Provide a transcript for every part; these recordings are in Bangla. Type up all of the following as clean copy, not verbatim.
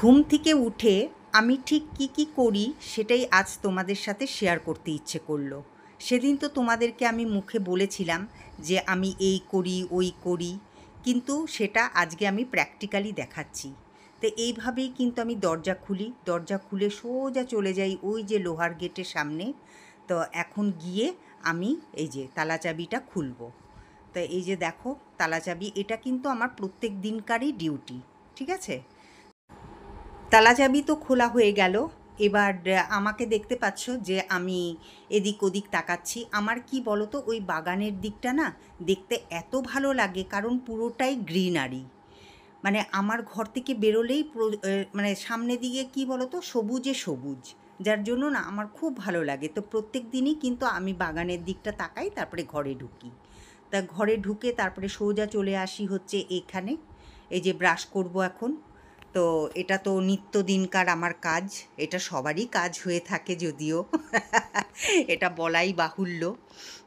ঘুম থেকে উঠে আমি ঠিক কি করি সেটাই আজ তোমাদের সাথে শেয়ার করতে ইচ্ছে করলো। সেদিন তো তোমাদেরকে আমি মুখে বলেছিলাম যে আমি এই করি ওই করি, কিন্তু সেটা আজকে আমি প্র্যাকটিক্যালি দেখাচ্ছি। তো এইভাবেই কিন্তু আমি দরজা খুলি, দরজা খুলে সোজা চলে যাই ওই যে লোহার গেটের সামনে। তো এখন গিয়ে আমি এই যে তালা চাবিটা খুলবো। তো এই যে দেখো তালা চাবি, এটা কিন্তু আমার প্রত্যেক দিনকারই ডিউটি, ঠিক আছে। তালা চাবি তো খোলা হয়ে গেল। এবার আমাকে দেখতে পাচ্ছ যে আমি এদিক ওদিক তাকাচ্ছি। আমার কি বলো তো, ওই বাগানের দিকটা না দেখতে এত ভালো লাগে, কারণ পুরোটাই গ্রিনারি। মানে আমার ঘর থেকে বেরোলেই মানে সামনে দিকে কি বলো তো, সবুজে সবুজ, যার জন্য না আমার খুব ভালো লাগে। তো প্রত্যেক দিনই কিন্তু আমি বাগানের দিকটা তাকাই, তারপরে ঘরে ঢুকি। তা ঘরে ঢুকে তারপরে সোজা চলে আসি হচ্ছে এখানে, এই যে ব্রাশ করব এখন। তো এটা তো নিত্যদিনকার আমার কাজ, এটা সবারই কাজ হয়ে থাকে যদিও এটা বলাই বাহুল্য।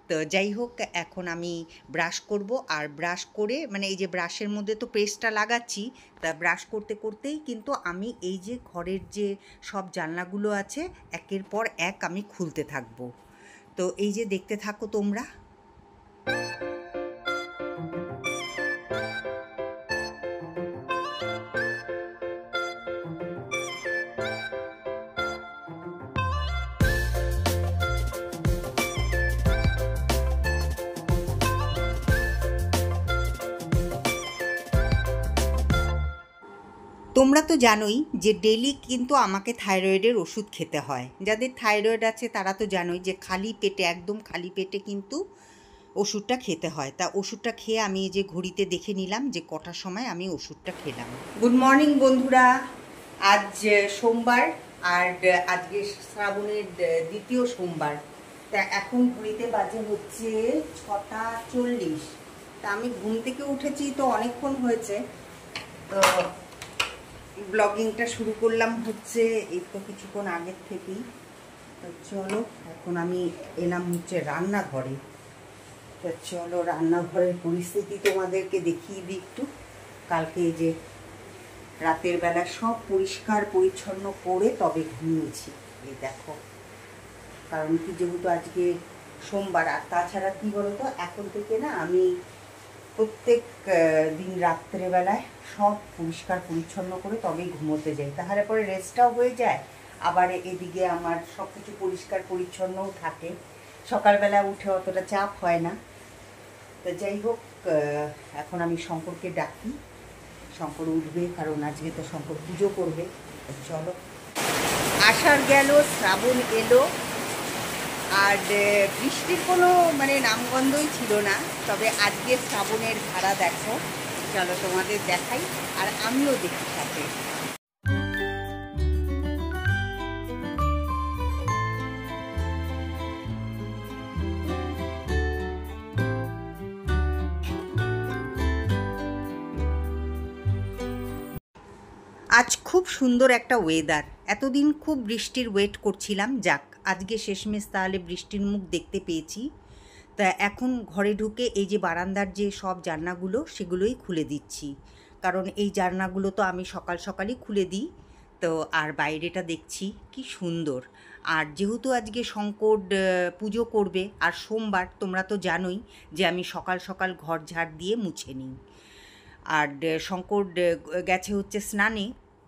তো যাই হোক, এখন আমি ব্রাশ করব, আর ব্রাশ করে মানে এই যে ব্রাশের মধ্যে তো পেস্টটা লাগাচ্ছি, তা ব্রাশ করতে করতেই কিন্তু আমি এই যে ঘরের যে সব জানলাগুলো আছে একের পর এক আমি খুলতে থাকবো। তো এই যে দেখতে থাকো তোমরা। তোমরা তো জানোই যে ডেলি কিন্তু আমাকে থাইরয়েডের ওষুধ খেতে হয়। যাদের থাইরয়েড আছে তারা তো জানোই যে খালি পেটে, একদম খালি পেটে কিন্তু ওষুধটা খেতে হয়। তা ওষুধটা খেয়ে আমি এই যে ঘড়িতে দেখে নিলাম যে কটার সময় আমি ওষুধটা খেলাম। গুড মর্নিং বন্ধুরা, আজ সোমবার, আর আজকে শ্রাবণের দ্বিতীয় সোমবার। তা এখন ঘড়িতে বাজে হচ্ছে 6:40। তা আমি ঘুম থেকে উঠেছি তো অনেকক্ষণ হয়েছে, তো ব্লগিংটা শুরু করলাম হচ্ছে এই তো কিছুক্ষণ আগের থেকেই। তো চলো এখন আমি এলাম হচ্ছে রান্নাঘরে। তো চলো রান্নাঘরের পরিস্থিতি তোমাদেরকে দেখিয়ে দিই একটু। কালকে এই যে রাতের বেলা সব পরিষ্কার পরিচ্ছন্ন করে তবে ঘুমিয়েছি, এই দেখো। কারণ কি, যেহেতু আজকে সোমবার, আর তাছাড়া কি বলতো, এখন থেকে না আমি প্রত্যেক দিন রাত্রেবেলায় সব পরিষ্কার পরিচ্ছন্ন করে তবেই ঘুমোতে যাই, তাহলে পরে রেস্টটাও হয়ে যায়, আবার এদিকে আমার সব কিছু পরিষ্কার পরিচ্ছন্নও থাকে, সকালবেলা উঠে অতটা চাপ হয় না। তো যাই হোক, এখন আমি শঙ্করকে ডাকি, শঙ্কর উঠবে, কারণ আজকে তো শঙ্কর পুজো করবে। চলো, আষাঢ় গেল, শ্রাবণ এলো, আর বৃষ্টির কোনো মানে নামগন্ধই ছিল না। তবে আজকে শ্রাবণের ধারা দেখো, চলো তোমাদের দেখাই, আর আমিও দেখি সাথে। আজ খুব সুন্দর একটা ওয়েদার, এতদিন খুব বৃষ্টির ওয়েট করছিলাম, যাক আজকে শেষমেশ তাহলে বৃষ্টির মুখ দেখতে পেয়েছি। তা এখন ঘরে ঢুকে এই যে বারান্দার যে সব জানলাগুলো সেগুলোই খুলে দিচ্ছি, কারণ এই জানলাগুলো তো আমি সকাল সকালই খুলে দিই। তো আর বাইরেটা দেখছি কি সুন্দর। আর যেহেতু আজকে শঙ্কর পুজো করবে আর সোমবার, তোমরা তো জানোই যে আমি সকাল সকাল ঘর ঝাড় দিয়ে মুছে নিই। আর শঙ্কর গেছে হচ্ছে স্নানে,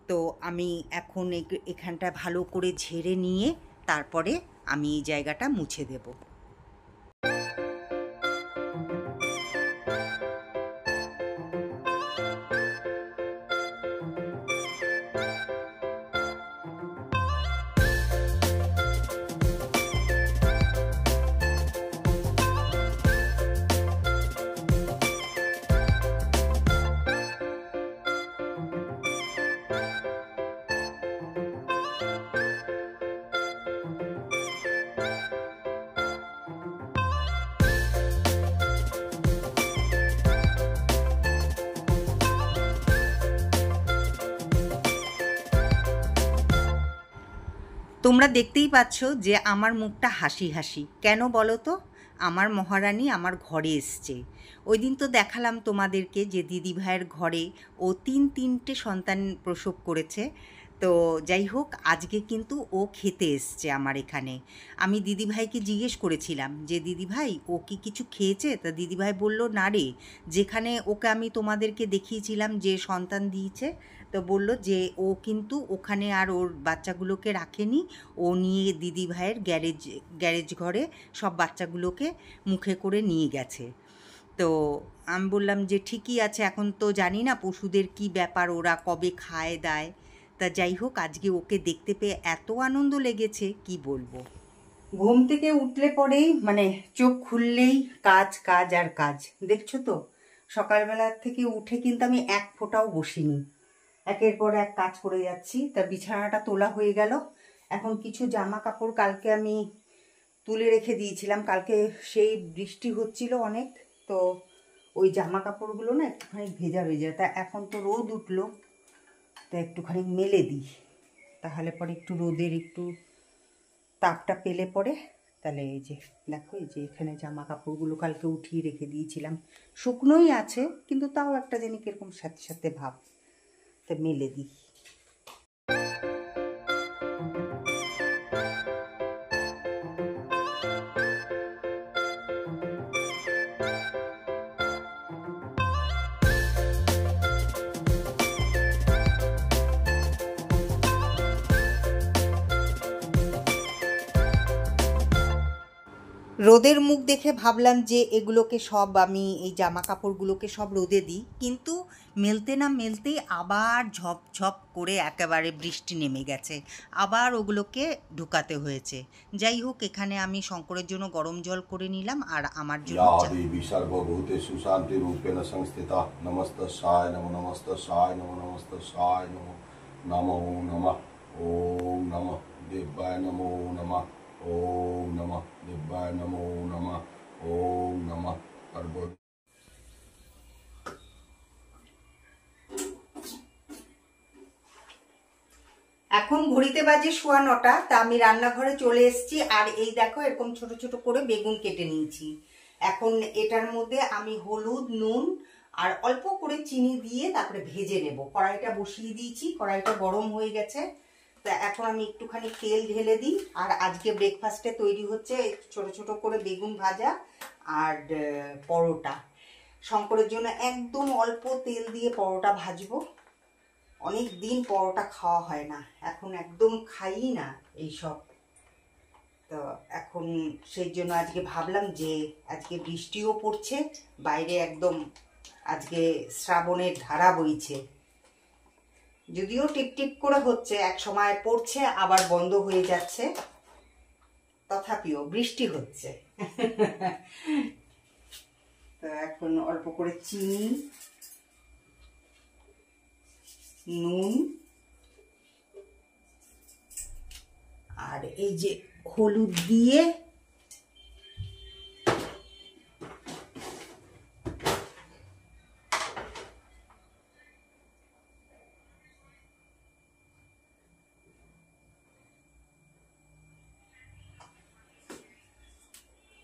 তো আমি এখন এখানটা ভালো করে ঝেড়ে নিয়ে তারপরে আমি এই জায়গাটা মুছে দেব। তোমরা দেখতেই পাচ্ছ যে আমার মুখটা হাসি হাসি কেন বলো তো। আমার মহারানী আমার ঘরে এসছে, ওই দিন তো দেখালাম তোমাদেরকে যে দিদিভাইয়ের ঘরে ও তিনটে সন্তান প্রসব করেছে। তো যাই হোক, আজকে কিন্তু ও খেতে এসছে আমার এখানে। আমি দিদিভাইকে জিজ্ঞেস করেছিলাম যে দিদিভাই ও কি কিছু খেয়েছে? তা দিদিভাই বলল না রে, যেখানে ওকে আমি তোমাদেরকে দেখিয়েছিলাম যে সন্তান দিয়েছে, তো বলল যে ও কিন্তু ওখানে আর ওর বাচ্চাগুলোকে রাখেনি, ও নিয়ে দিদিভাইয়ের গ্যারেজ ঘরে সব বাচ্চাগুলোকে মুখে করে নিয়ে গেছে। তো আমি বললাম যে ঠিকই আছে, এখন তো জানি না পশুদের কি ব্যাপার, ওরা কবে খায় দায়। তা যাই হোক, আজকে ওকে দেখতে পেয়ে এত আনন্দ লেগেছে কি বলবো। ঘুম থেকে উঠলে পরেই মানে চোখ খুললেই কাজ কাজ আর কাজ, দেখছো তো। সকালবেলা থেকে উঠে কিন্তু আমি এক ফোঁটাও বসিনি, একের পর এক কাজ করে যাচ্ছি। তা বিছানাটা তোলা হয়ে গেল। এখন কিছু জামা কাপড় কালকে আমি তুলে রেখে দিয়েছিলাম, কালকে সেই বৃষ্টি হচ্ছিল অনেক, তো ওই জামা কাপড়গুলো না একটুখানি ভেজা ভেজা, তা এখন তো রোদ উঠলো, তা একটুখানি মেলে দিই, তাহলে পরে একটু রোদের একটু তাপটা পেলে পরে তাহলে এই যে দেখো, এই যে এখানে জামা কাপড়গুলো কালকে উঠিয়ে রেখে দিয়েছিলাম, শুকনোই আছে কিন্তু তাও একটা জানি কিরকম সাথে সাথে ভাব, তা মেলে দিই। রোদের মুখ দেখে ভাবলাম যে এগুলোকে সব আমি এই জামা কাপড়গুলোকে সব রোদে দিই, কিন্তু মেলতে না মেলতেই আবার ঝপঝপ করে একেবারে বৃষ্টি নেমে গেছে, আবার ওগুলোকে ঢুকাতে হয়েছে। যাই হোক, এখানে আমি শঙ্করের জন্য গরম জল করে নিলাম আর আমার জন্য দেবী সর্বভূতেষু শান্তি রূপেণ সংস্থিতা নমস্তস্যায় নমো নমস্তস্যায় নমো নমস্তস্যায় নমো নমো নমঃ ওম নমঃ দেবায় নমো নমঃ ওম নমঃ দেবায় নমো নমঃ ওম নমঃ পার্বতী। এখন ঘড়িতে বাজে 9:15, তা আমি রান্নাঘরে চলে এসেছি। আর এই দেখো, এরকম ছোট ছোট করে বেগুন কেটে নিয়েছি। এখন এটার মধ্যে আমি হলুদ, নুন আর অল্প করে চিনি দিয়ে তারপরে ভেজে নেব। কড়াইটা বসিয়ে দিয়েছি, কড়াইটা গরম হয়ে গেছে। তা এখন আমি একটুখানি তেল ঢেলে দিই। আর আজকে ব্রেকফাস্টে তৈরি হচ্ছে ছোট ছোট করে বেগুন ভাজা আর পরোটা। শঙ্করের জন্য একদম অল্প তেল দিয়ে পরোটা ভাজবো। অনেক দিন পরোটা খাওয়া হয় না, এখন একদম খাই না এইসব। তো এখন সেই জন্য আজকে ভাবলাম যে আজকে বৃষ্টিও পড়ছে, বাইরে একদম আজকে শ্রাবণের ধারা বইছে, যদিও টিপটিপ করে হচ্ছে, এক সময় পড়ছে আবার বন্ধ হয়ে যাচ্ছে, তথাপিও বৃষ্টি হচ্ছে। তো এখন অল্প করে চিনি, নুন আর এই যে হলুদ দিয়ে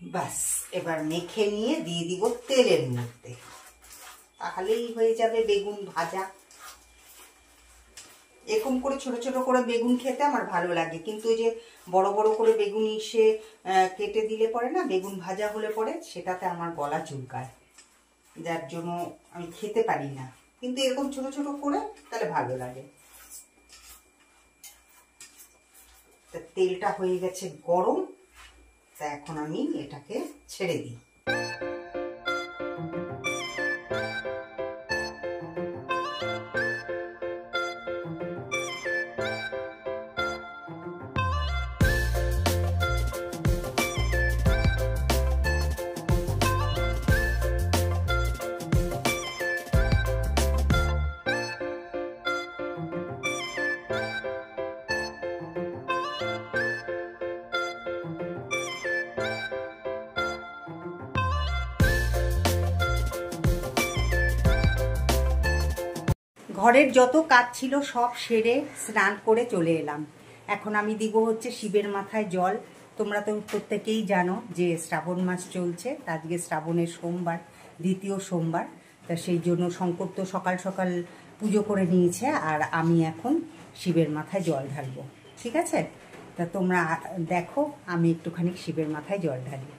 বাস এবার মেখে নিয়ে দিয়ে দিব তেলের মধ্যে, তাহলেই হয়ে যাবে বেগুন ভাজা। এরকম করে ছোট ছোট করে বেগুন খেতে আমার ভালো লাগে, কিন্তু ওই যে বড় বড় করে বেগুন ইসে কেটে দিলে পরে না, বেগুন ভাজা হলে পরে সেটাতে আমার গলা চুলকায়, যার জন্য আমি খেতে পারি না। কিন্তু এরকম ছোট ছোট করে তাহলে ভালো লাগে। তা তেলটা হয়ে গেছে গরম, তা এখন আমি এটাকে ছেড়ে দিই। ঘরের যত কাজ ছিল সব সেরে স্নান করে চলে এলাম। এখন আমি দিব হচ্ছে শিবের মাথায় জল। তোমরা তো প্রত্যেকেই জানো যে শ্রাবণ মাস চলছে, আজকে শ্রাবণের সোমবার, দ্বিতীয় সোমবার। তা সেই জন্য শঙ্কর তো সকাল সকাল পুজো করে নিয়েছে, আর আমি এখন শিবের মাথায় জল ঢালবো। ঠিক আছে, তা তোমরা দেখো আমি একটুখানি শিবের মাথায় জল ঢালি।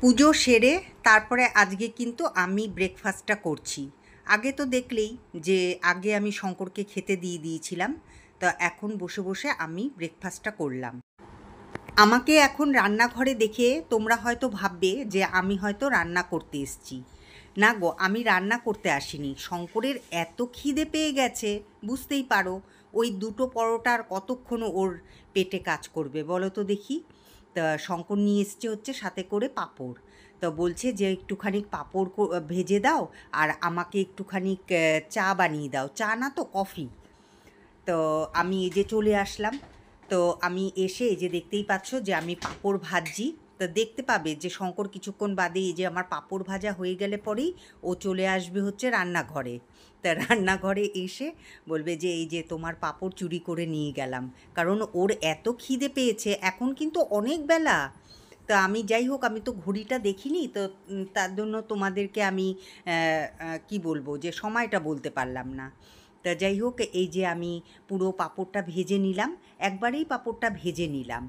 পুজো সেরে তারপরে আজকে কিন্তু আমি ব্রেকফাস্টটা করছি। আগে তো দেখলেই যে আগে আমি শঙ্করকে খেতে দিয়ে দিয়েছিলাম, তো এখন বসে বসে আমি ব্রেকফাস্টটা করলাম। আমাকে এখন রান্নাঘরে দেখে তোমরা হয়তো ভাববে যে আমি হয়তো রান্না করতে এসেছি। না গো, আমি রান্না করতে আসিনি। শঙ্করের এত খিদে পেয়ে গেছে, বুঝতেই পারো, ওই দুটো পরোটা আর কতক্ষণ ওর পেটে কাজ করবে বলো তো দেখি। তা শঙ্কর নিয়ে এসছে হচ্ছে সাথে করে পাঁপড়। তো বলছে যে একটুখানি পাঁপড় ভেজে দাও আর আমাকে একটুখানি চা বানিয়ে দাও। চা না তো কফি। তো আমি এই যে চলে আসলাম। তো আমি এসে এই যে দেখতেই পাচ্ছ যে আমি পাঁপড় ভাজছি। তো দেখতে পাবে যে শঙ্কর কিছুক্ষণ বাদে এই যে আমার পাঁপড় ভাজা হয়ে গেলে পরেই ও চলে আসবে হচ্ছে রান্নাঘরে। তা রান্নাঘরে এসে বলবে যে এই যে তোমার পাঁপড় চুরি করে নিয়ে গেলাম, কারণ ওর এত খিদে পেয়েছে। এখন কিন্তু অনেক বেলা। তা আমি যাই হোক, আমি তো ঘড়িটা দেখিনি, তো তার জন্য তোমাদেরকে আমি কি বলবো যে সময়টা বলতে পারলাম না। তা যাই হোক, এই যে আমি পুরো পাঁপড়টা ভেজে নিলাম, একবারেই পাঁপড়টা ভেজে নিলাম।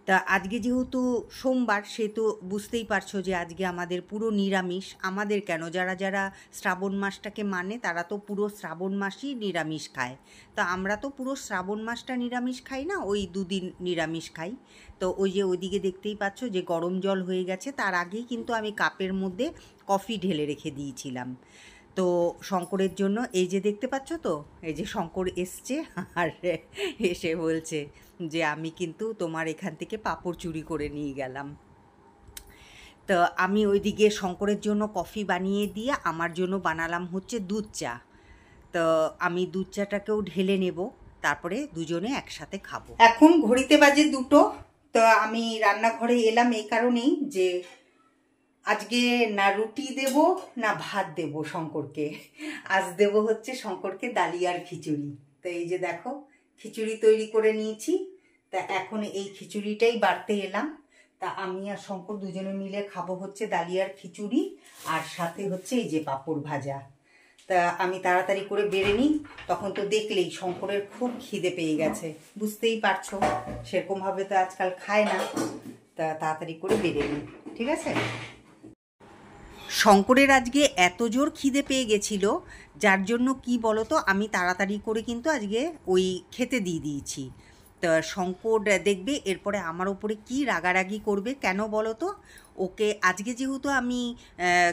তা আজকে যেহেতু সোমবার, সেহেতু বুঝতেই পারছো যে আজকে আমাদের পুরো নিরামিষ। আমাদের কেন, যারা যারা শ্রাবণ মাসটাকে মানে তারা তো পুরো শ্রাবণ মাসই নিরামিষ খায়। তা আমরা তো পুরো শ্রাবণ মাসটা নিরামিষ খাই না, ওই দুদিন নিরামিষ খাই। তো ওই যে ওইদিকে দেখতেই পাচ্ছ যে গরম জল হয়ে গেছে, তার আগেই কিন্তু আমি কাপের মধ্যে কফি ঢেলে রেখে দিয়েছিলাম। তো শঙ্করের জন্য এই যে দেখতে পাচ্ছ, তো এই যে শঙ্কর এসছে আর এসে বলছে যে আমি কিন্তু তোমার এখান থেকে পাঁপড় চুরি করে নিয়ে গেলাম। তো আমি ওইদিকে শঙ্করের জন্য কফি বানিয়ে দিয়ে আমার জন্য বানালাম হচ্ছে দুধ চা। তো আমি দুধ চাটাকেও ঢেলে নেব, তারপরে দুজনে একসাথে খাবো। এখন ঘড়িতে বাজে 2টো। তো আমি রান্নাঘরে এলাম এই কারণেই যে আজকে না রুটি দেব না ভাত দেব শঙ্করকে। আজ দেব হচ্ছে শঙ্করকে ডালিয়ার খিচুড়ি। তো এই যে দেখো খিচুড়ি তৈরি করে নিয়েছি। তা এখন এই খিচুড়িটাই বাড়তে এলাম। তা আমি আর শঙ্কর দুজনে মিলে খাবো হচ্ছে ডালিয়ার খিচুড়ি, আর সাথে হচ্ছে এই যে পাঁপড় ভাজা। তা আমি তাড়াতাড়ি করে বেড়ে নিই, তখন তো দেখলেই শঙ্করের খুব খিদে পেয়ে গেছে, বুঝতেই পারছো, সেরকমভাবে তো আজকাল খায় না। তা তাড়াতাড়ি করে বেড়ে নিই, ঠিক আছে। শঙ্করের আজকে এত জোর খিদে পেয়ে গেছিল, যার জন্য কি বলতো আমি তাড়াতাড়ি করে কিন্তু আজকে ওই খেতে দিয়ে দিয়েছি। তো শঙ্কর দেখবে এরপরে আমার ওপরে কি রাগারাগি করবে, কেন বলো তো। ওকে আজকে যেহেতু আমি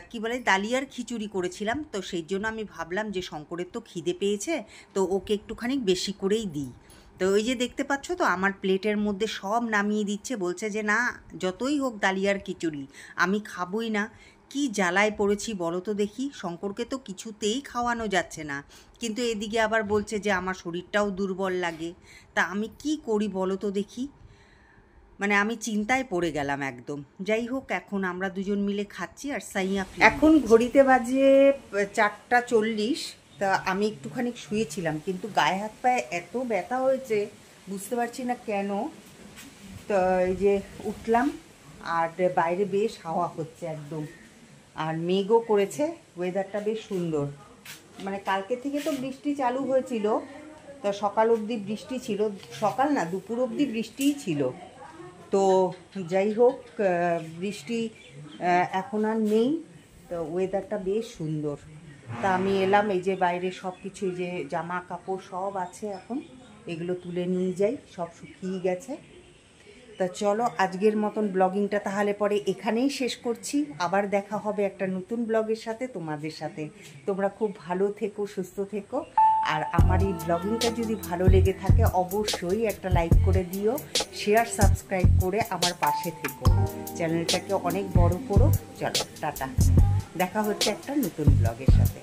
কি বলে ডালিয়ার খিচুড়ি করেছিলাম, তো সেই জন্য আমি ভাবলাম যে শঙ্করের তো খিদে পেয়েছে, তো ওকে একটুখানি বেশি করেই দিই। তো ওই যে দেখতে পাচ্ছ তো আমার প্লেটের মধ্যে সব নামিয়ে দিচ্ছে, বলছে যে না যতই হোক ডালিয়ার খিচুড়ি আমি খাবই না। কি জ্বালায় পড়েছি বলো তো দেখি, শঙ্করকে তো কিছুতেই খাওয়ানো যাচ্ছে না, কিন্তু এদিকে আবার বলছে যে আমার শরীরটাও দুর্বল লাগে। তা আমি কি করি বলো তো দেখি, মানে আমি চিন্তায় পড়ে গেলাম একদম। যাই হোক, এখন আমরা দুজন মিলে খাচ্ছি আর সাইয়া। এখন ঘড়িতে বাজে 4:40। তা আমি একটুখানি শুয়েছিলাম, কিন্তু গায়ে হাত পায়ে এত ব্যথা হয়েছে বুঝতে পারছি না কেন। তো এই যে উঠলাম, আর বাইরে বেশ হাওয়া হচ্ছে একদম, আর মেঘও করেছে, ওয়েদারটা বেশ সুন্দর। মানে কালকে থেকে তো বৃষ্টি চালু হয়েছিল, তো সকাল অবধি বৃষ্টি ছিল, সকাল না দুপুর অবধি বৃষ্টিই ছিল। তো যাই হোক, বৃষ্টি এখন আর নেই, তো ওয়েদারটা বেশ সুন্দর। তা আমি এলাম, এই যে বাইরে সব কিছু, এই যে জামা কাপড় সব আছে, এখন এগুলো তুলে নিয়ে যাই, সব শুকিয়ে গেছে। তা চলো আজকের মতন ব্লগিংটা তাহলে পরে এখানেই শেষ করছি। আবার দেখা হবে একটা নতুন ব্লগের সাথে, তোমাদের সাথে। তোমরা খুব ভালো থেকো, সুস্থ থেকো। আর আমার এই ব্লগিংটা যদি ভালো লেগে থাকে অবশ্যই একটা লাইক করে দিও, শেয়ার সাবস্ক্রাইব করে আমার পাশে থেকো, চ্যানেলটাকে অনেক বড় করো। চলো টাটা, দেখা হচ্ছে একটা নতুন ব্লগের সাথে।